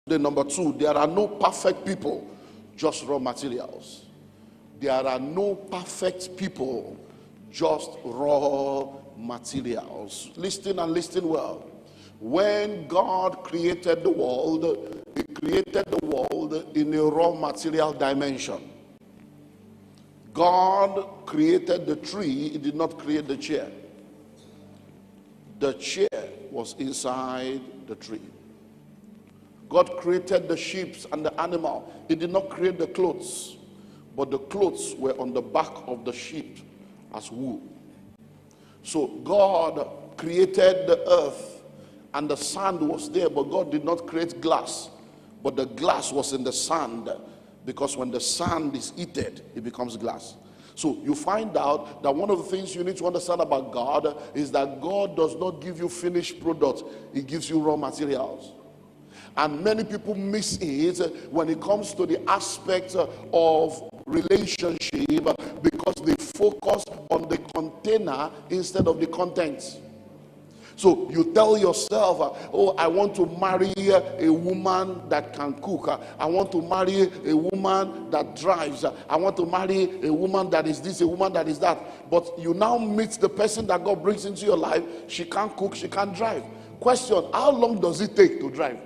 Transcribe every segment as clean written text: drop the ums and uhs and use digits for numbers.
Then number two, there are no perfect people, just raw materials. There are no perfect people, just raw materials. Listen and listen well. When God created the world, He created the world in a raw material dimension. God created the tree, He did not create the chair. The chair was inside the tree. God created the sheep and the animal. He did not create the clothes, but the clothes were on the back of the sheep as wool. So God created the earth, and the sand was there, but God did not create glass, but the glass was in the sand, because when the sand is heated, it becomes glass. So you find out that one of the things you need to understand about God is that God does not give you finished products, He gives you raw materials. And many people miss it when it comes to the aspect of relationship, because they focus on the container instead of the content. So you tell yourself, oh, I want to marry a woman that can cook. I want to marry a woman that drives. I want to marry a woman that is this, a woman that is that. But you now meet the person that God brings into your life. She can't cook, she can't drive. Question, how long does it take to drive?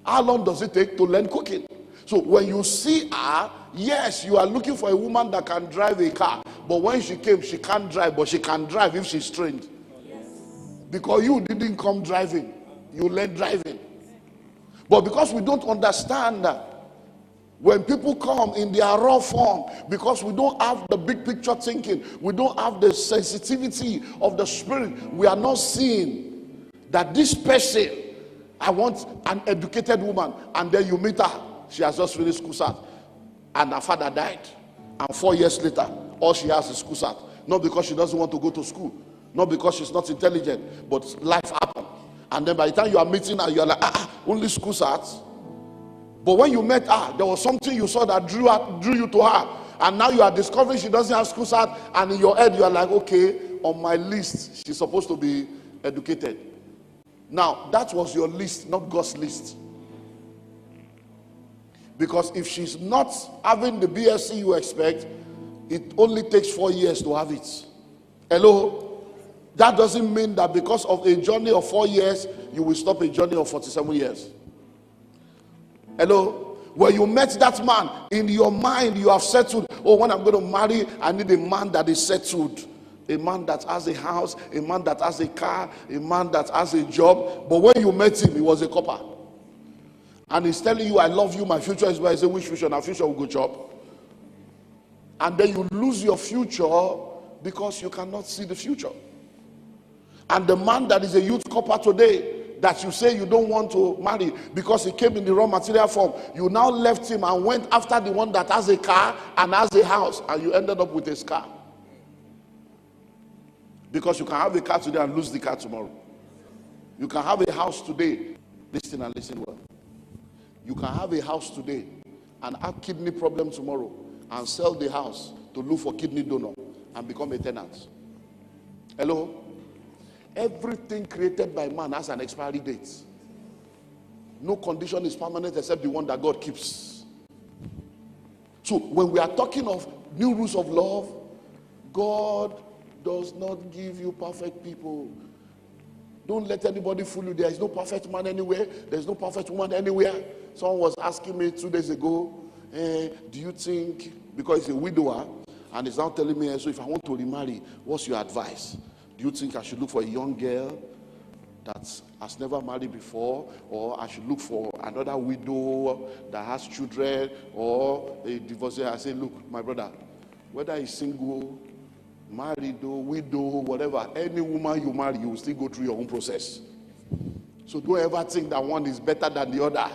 How long does it take to learn cooking? So when you see her, yes, you are looking for a woman that can drive a car. But when she came, she can't drive, but she can drive if she's trained. Because you didn't come driving, you learned driving. But because we don't understand that, when people come in their raw form, because we don't have the big picture thinking, we don't have the sensitivity of the spirit, we are not seeing that this person, I want an educated woman, and then you meet her, she has just finished school cert, and her father died, and 4 years later, all she has is school cert. Not because she doesn't want to go to school, not because she's not intelligent, but life happened. And then by the time you are meeting her, you are like, only school certs. But when you met her, there was something you saw that drew you to her. And now you are discovering she doesn't have school cert, and in your head you are like, okay, on my list, she's supposed to be educated. Now, that was your list, not God's list. Because if she's not having the BSc you expect, it only takes 4 years to have it. Hello? That doesn't mean that because of a journey of 4 years, you will stop a journey of 47 years. Hello? When you met that man, in your mind you have settled, oh, when I'm going to marry, I need a man that is settled. A man that has a house, a man that has a car, a man that has a job. But when you met him, he was a copper. And he's telling you, I love you, my future is where. I say, which future? Our future will go job. And then you lose your future because you cannot see the future. And the man that is a youth copper today, that you say you don't want to marry because he came in the raw material form, you now left him and went after the one that has a car and has a house, and you ended up with a scar. Because you can have a car today and lose the car tomorrow. You can have a house today. Listen and listen well. You can have a house today and have kidney problem tomorrow and sell the house to look for kidney donor and become a tenant. Hello? Everything created by man has an expiry date. No condition is permanent except the one that God keeps. So when we are talking of new rules of love, God does not give you perfect people. Don't let anybody fool you. There is no perfect man anywhere. There's no perfect woman anywhere. Someone was asking me 2 days ago, do you think, because he's a widower, and he's now telling me, so if I want to remarry, what's your advice? Do you think I should look for a young girl that has never married before, or I should look for another widow that has children, or a divorcee? I say, look, my brother, whether he's single, married, widow, whatever, any woman you marry, you will still go through your own process. So don't ever think that one is better than the other.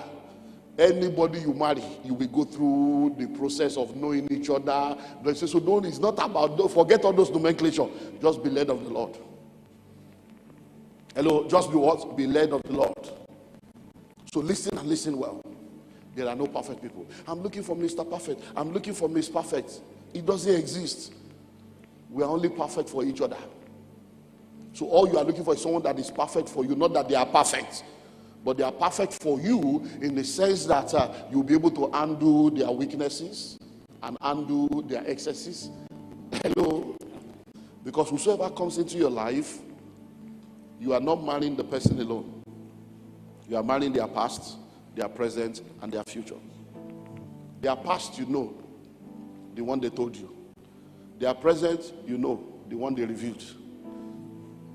Anybody you marry, you will go through the process of knowing each other. So don't, it's not about, forget all those nomenclature. Just be led of the Lord. Hello, just be what? Be led of the Lord. So listen and listen well. There are no perfect people. I'm looking for Mr. Perfect. I'm looking for Miss Perfect. It doesn't exist. We are only perfect for each other. So all you are looking for is someone that is perfect for you, not that they are perfect. But they are perfect for you in the sense that you'll be able to undo their weaknesses and undo their excesses. Hello? Because whosoever comes into your life, you are not marrying the person alone. You are marrying their past, their present, and their future. Their past, you know, the one they told you. Their present, you know, the one they revealed.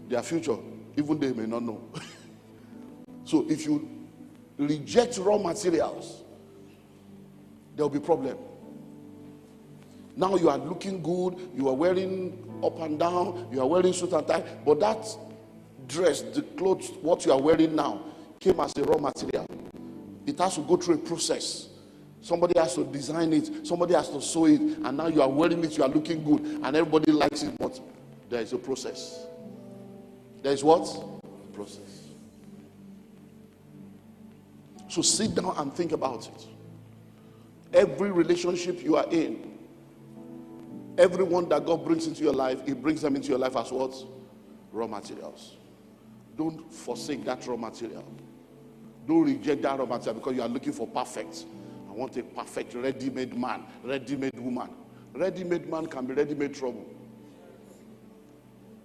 Their future, even they may not know. So if you reject raw materials, there will be problem. Now you are looking good, you are wearing up and down, you are wearing suit and tie, but that dress, the clothes, what you are wearing now, came as a raw material. It has to go through a process. Somebody has to design it, somebody has to sew it, and now you are wearing it, you are looking good, and everybody likes it, but there is a process. There is what? A process. So sit down and think about it. Every relationship you are in, everyone that God brings into your life, He brings them into your life as what? Raw materials. Don't forsake that raw material. Don't reject that raw material because you are looking for perfect. I want a perfect ready-made man, ready-made woman. Ready-made man can be ready-made trouble.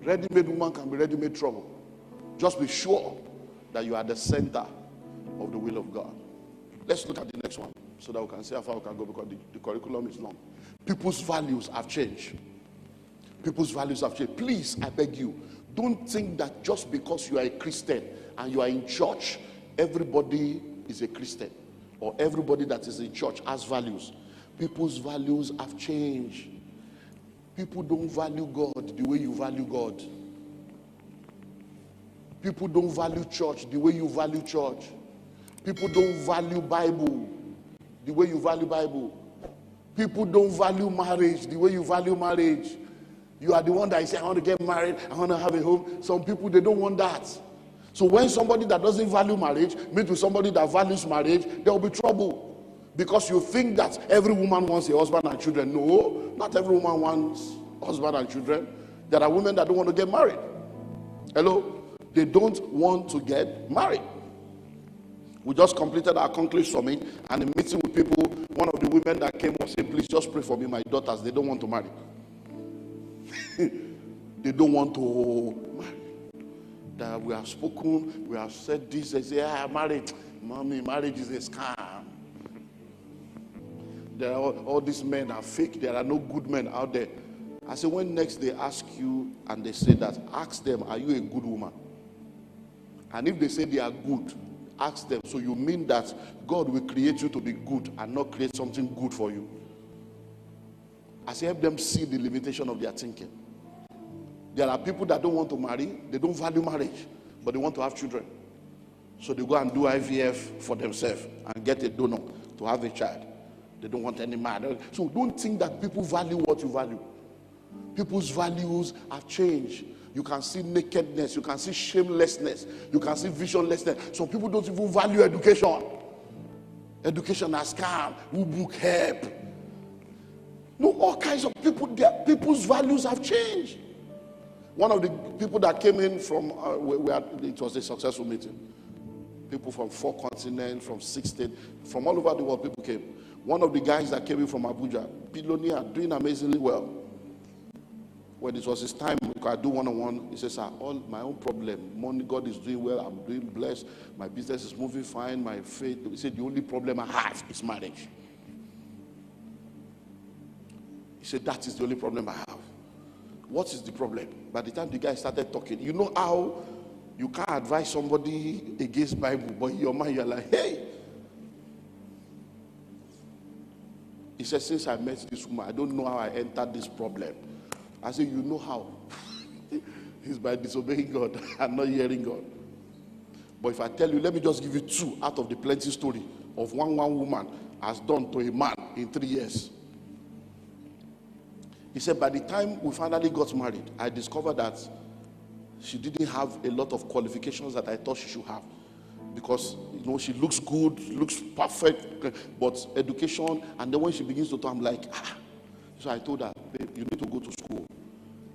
Ready-made woman can be ready-made trouble. Just be sure that you are the center of the will of God. Let's look at the next one so that we can see how far we can go, because the curriculum is long. People's values have changed. People's values have changed. Please, I beg you, don't think that just because you are a Christian and you are in church, everybody is a Christian, or everybody that is in church has values. People's values have changed. People don't value God the way you value God. People don't value church the way you value church. People don't value Bible the way you value Bible. People don't value marriage the way you value marriage. You are the one that is saying, I want to get married, I want to have a home. Some people, they don't want that. So when somebody that doesn't value marriage meets with somebody that values marriage, there will be trouble. Because you think that every woman wants a husband and children. No, not every woman wants husband and children. There are women that don't want to get married. Hello? They don't want to get married. We just completed our conclave summit, and in meeting with people, one of the women that came was saying, please just pray for me, my daughters, they don't want to marry. They don't want to marry. That we have spoken, we have said this, they say, marriage, mommy, marriage is a scam. There are all these men are fake, there are no good men out there. I say, when next they ask you and they say that, ask them, are you a good woman? And if they say they are good, ask them, so you mean that God will create you to be good and not create something good for you? I say, help them see the limitation of their thinking. There are people that don't want to marry, they don't value marriage, but they want to have children. So they go and do IVF for themselves and get a donor to have a child. They don't want any man. So don't think that people value what you value. People's values have changed. You can see nakedness, you can see shamelessness, you can see visionlessness. Some people don't even value education. Education has scam, who book help. No, all kinds of people, people's values have changed. One of the people that came in from, it was a successful meeting. People from 4 continents, from 6 states, from all over the world, people came. One of the guys that came in from Abuja, billionaire, doing amazingly well. When it was his time, we could do one-on-one, he says, all my own problem, money, God is doing well, I'm doing blessed, my business is moving fine, my faith. He said, the only problem I have is marriage. He said, that is the only problem I have. What is the problem? By the time the guy started talking, you know how you can't advise somebody against Bible, but in your mind you're like, hey. He said, since I met this woman, I don't know how I entered this problem. I said, you know how? It's by disobeying God and not hearing God. But if I tell you, let me just give you 2 out of the plenty story of one woman has done to a man in 3 years. He said, by the time we finally got married, I discovered that she didn't have a lot of qualifications that I thought she should have. Because, you know, she looks good, looks perfect, but education, and then when she begins to talk, I'm like, So I told her, babe, you need to go to school.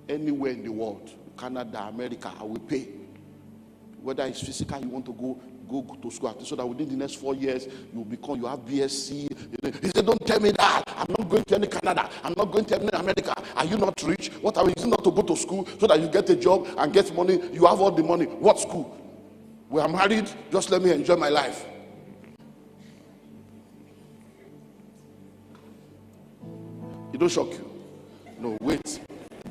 Anywhere in the world, Canada, America, I will pay. Whether it's physical, you want to go, go to school so that within the next 4 years you have BSc. He said, don't tell me that. I'm not going to any Canada. I'm not going to any America. Are you not rich? What are you? Is it not to go to school so that you get a job and get money? You have all the money. What school? We are married. Just let me enjoy my life. It don't shock you. No, wait.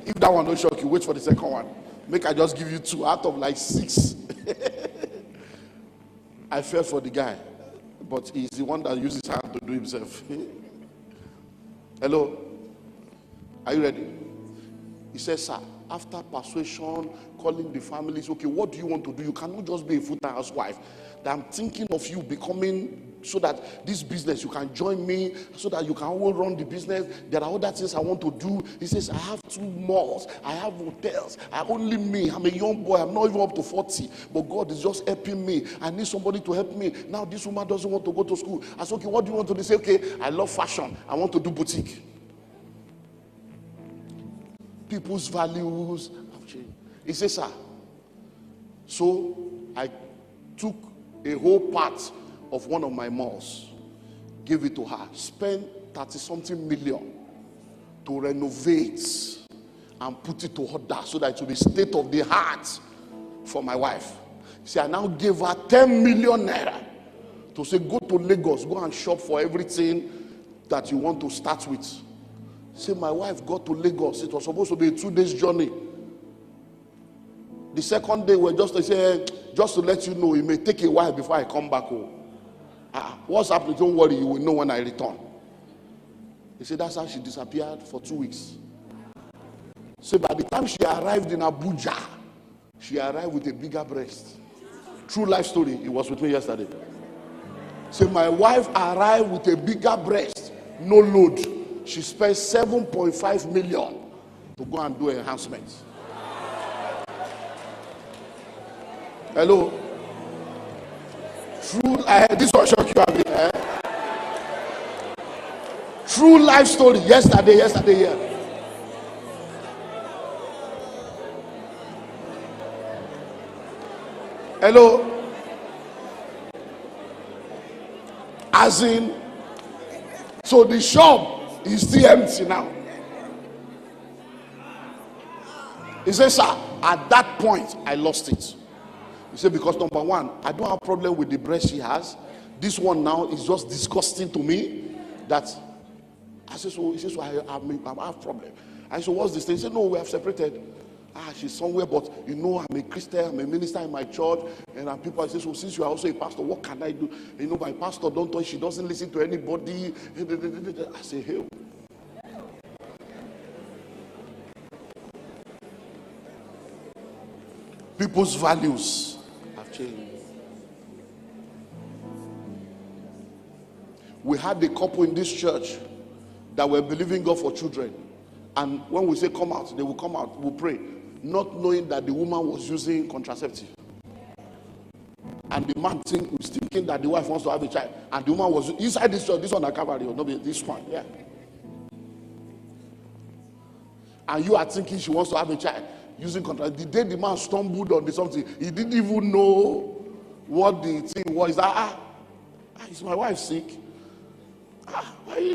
If that one don't shock you, wait for the second one. Make I just give you 2 out of like 6. I fell for the guy, but he's the one that uses his hand to do himself. Hello? Are you ready? He says, sir, after persuasion, calling the families, okay, what do you want to do? You cannot just be a full-time housewife. That I'm thinking of you becoming, so that this business, you can join me, so that you can all run the business. There are other things I want to do. He says, I have 2 malls, I have hotels, only me. I'm a young boy, I'm not even up to 40, but God is just helping me. I need somebody to help me. Now this woman doesn't want to go to school. I said, okay, what do you want to do? They say, okay, I love fashion. I want to do boutique. People's values have changed. He says, sir, so I took a whole part of one of my malls, gave it to her, spent 30-something million to renovate and put it to order so that it will be state of the art for my wife. See, I now gave her 10 million naira to say, go to Lagos, go and shop for everything that you want to start with. See, my wife got to Lagos. It was supposed to be a 2 days journey. The second day, just to let you know, it may take a while before I come back home. What's happening? Don't worry, you will know when I return. He said, that's how she disappeared for 2 weeks. So by the time she arrived in Abuja, she arrived with a bigger breast. True life story. He was with me yesterday. So my wife arrived with a bigger breast, no load. She spent 7.5 million to go and do enhancements. Hello? True, this will shock you. True life story. Yesterday here. Hello? As in, so the shop is still empty now. He says, sir, at that point, I lost it. He said, because number one, I don't have problem with the breast she has. This one now is just disgusting to me. That I said, so he says, so I have problem. I said, what's this thing? He said, no, we have separated. She's somewhere, but you know, I'm a Christian, I'm a minister in my church, and people say, so since you are also a pastor, what can I do? You know, my pastor don't touch, she doesn't listen to anybody. I say, hey. People's values have changed. We had a couple in this church that were believing God for children. And when we say come out, they will come out, we'll pray, not knowing that the woman was using contraceptive. And the man was thinking that the wife wants to have a child. And the woman was inside this church, this one at Calvary, or not this one, yeah. And you are thinking she wants to have a child using contraceptive. The day the man stumbled on something, he didn't even know what the thing was. Is my wife sick?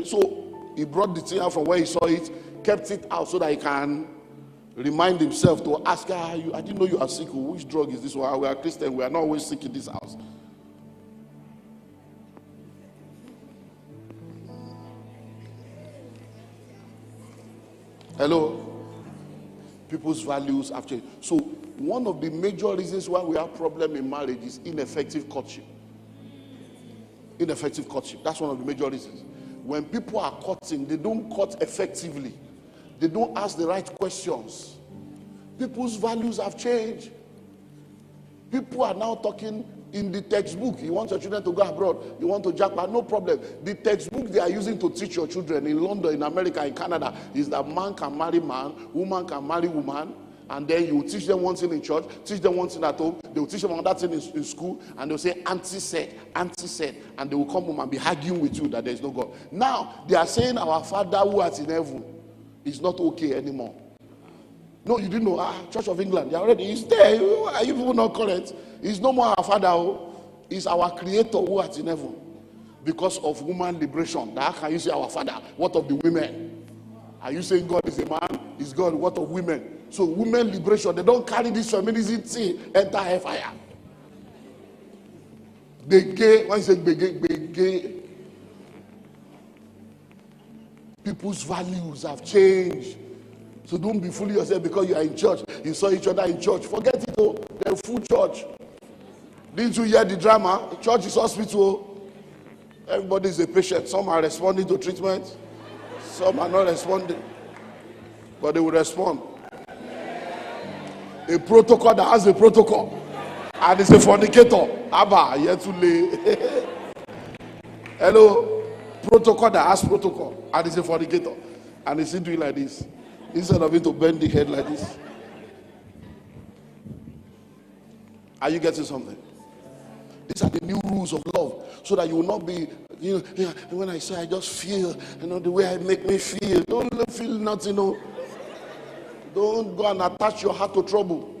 So he brought the thing out from where he saw it, kept it out so that he can remind himself to ask her, I didn't know you are sick. Which drug is this one? We are Christian. We are not always sick in this house. Hello? People's values have changed. So one of the major reasons why we have problem in marriage is ineffective courtship. Ineffective courtship. That's one of the major reasons. When people are courting, they don't court effectively. They don't ask the right questions. People's values have changed. People are now talking in the textbook. You want your children to go abroad, you want to jackpot, no problem. The textbook they are using to teach your children in London, in America, in Canada, is that man can marry man, woman can marry woman, and then you will teach them one thing in church, teach them one thing at home, they will teach them another thing in school, and they will say, auntie said, and they will come home and be arguing with you that there is no God. Now, they are saying our Father who art in heaven is not okay anymore. No, you didn't know. Church of England, they already is there. Are you people not correct? He's no more our Father. It's our creator who art in heaven. Because of woman liberation. How can you say our father? What of the women? Are you saying God is a man? Is God what of women? So women liberation, they don't carry this feminism thing, enter hellfire. When you say gay, people's values have changed. So don't be fooling yourself because you are in church. You saw each other in church. Forget it, oh. They're full church. Didn't you hear the drama? Church is hospital. Everybody is a patient. Some are responding to treatment. Some are not responding. But they will respond. A protocol that has a protocol. And it's a fornicator. Abba, here to lay. Hello? Protocol that has protocol. And it's a fornicator. And he's doing like this. Instead of it to bend the head like this. Are you getting something? These are the new rules of love. So that you will not be, when I say I just feel, the way I make me feel. Don't feel nothing, Don't go and attach your heart to trouble.